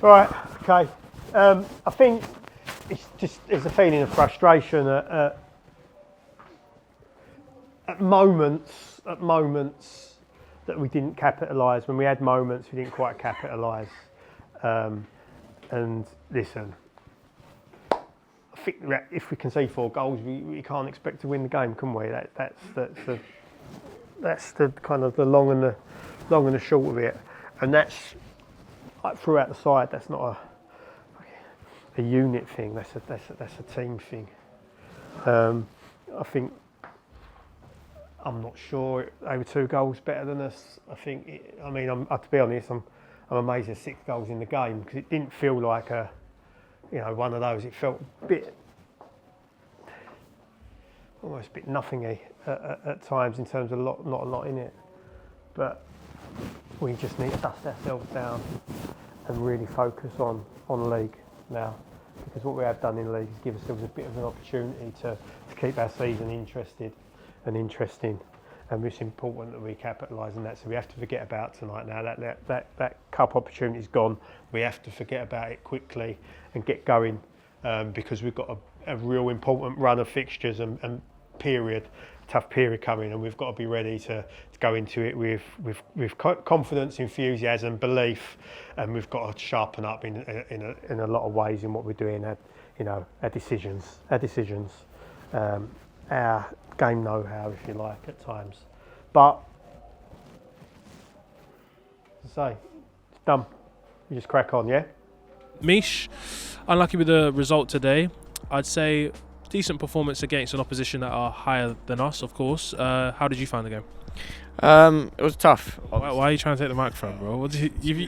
Right, okay. I think it's a feeling of frustration at moments that we didn't capitalise. When we had moments, we didn't quite capitalise. And listen, I think that if we concede 4 goals, we can't expect to win the game, can we? That's the kind of the long and the short of it. And that's like throughout the side. That's not a unit thing. That's a team thing. I think I'm not sure they were 2 goals better than us. I think. To be honest, I'm amazed there's 6 goals in the game because it didn't feel like one of those. It felt almost a bit nothingy at times in terms of not a lot in it. But we just need to dust ourselves down and really focus on league now, because what we have done in league is give ourselves a bit of an opportunity to keep our season interesting, and it's important that we capitalise on that. So we have to forget about tonight now. That cup opportunity's gone. We have to forget about it quickly and get going, because we've got a real important run of fixtures and tough period coming, and we've got to be ready to go into it with confidence, enthusiasm, belief, and we've got to sharpen up in a lot of ways in what we're doing. Our decisions, our game know-how, if you like, at times. But as I say, it's done. You just crack on, yeah. Mish, unlucky with the result today. I'd say decent performance against an opposition that are higher than us, of course. How did you find the game? It was tough. Why are you trying to take the microphone, bro? What did you, give me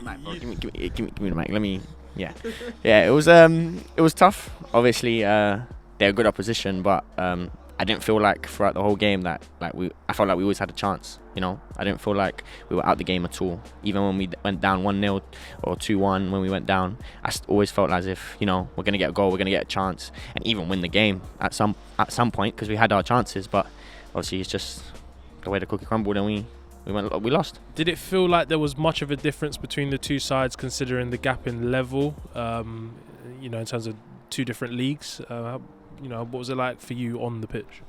the mic. Let me. Yeah. It was tough. Obviously, they're a good opposition, but I didn't feel like throughout the whole game that I felt like we always had a chance. I didn't feel like we were out the game at all. Even when we went down 1-0 or 2-1, when we went down, I always felt as if we're gonna get a goal, we're gonna get a chance, and even win the game at some point, because we had our chances. But obviously, it's just the way the cookie crumbled, and we lost. Did it feel like there was much of a difference between the two sides, considering the gap in level? In terms of 2 different leagues. What was it like for you on the pitch?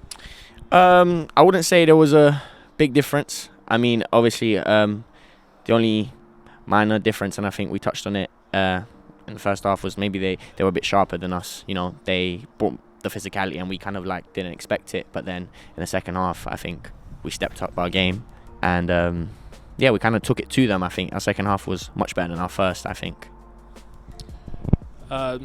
I wouldn't say there was a big difference. I mean, obviously, the only minor difference, and I think we touched on it in the first half, was maybe they were a bit sharper than us. They brought the physicality, and we kind of didn't expect it. But then in the second half, I think we stepped up our game, and we kind of took it to them. I think our second half was much better than our first, I think.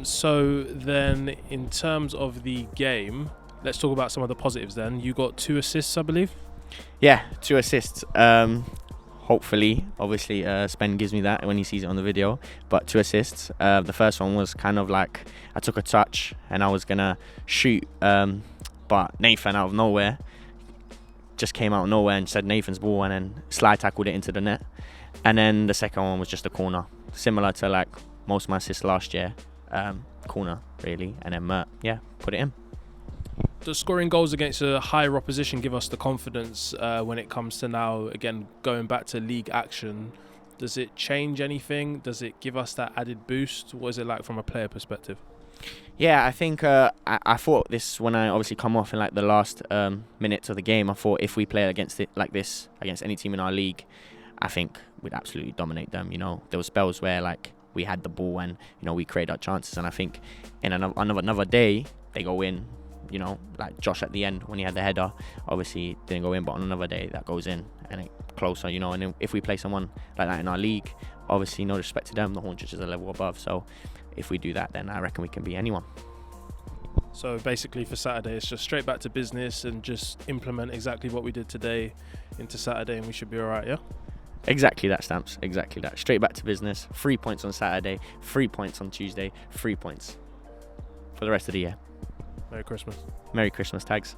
So then, in terms of the game, let's talk about some of the positives then. You got 2 assists, I believe? Yeah, 2 assists. Hopefully, obviously, Spen gives me that when he sees it on the video. But 2 assists. The first one was kind of like I took a touch and I was going to shoot, but Nathan out of nowhere just came out of nowhere and said Nathan's ball, and then slide tackled it into the net. And then the second one was just a corner, similar to most of my assists last year. Corner, really, and then put it in. Does scoring goals against a higher opposition give us the confidence when it comes to now, again, going back to league action? Does it change anything? Does it give us that added boost? What is it like from a player perspective? Yeah, I think I thought this when I obviously come off in the last minutes of the game. I thought if we play against it like this, against any team in our league, I think we'd absolutely dominate them. There were spells where we had the ball and we created our chances, and I think in another day they go in. Josh at the end when he had the header, obviously didn't go in, but on another day that goes in and it closer. And then if we play someone like that in our league, obviously no respect to them, the Hornchurch is a level above. So if we do that, then I reckon we can beat anyone. So basically for Saturday, it's just straight back to business and just implement exactly what we did today into Saturday, and we should be all right, yeah? Exactly that, Stamps. Exactly that. Straight back to business. 3 points on Saturday, 3 points on Tuesday, 3 points for the rest of the year. Merry Christmas. Merry Christmas, Tags.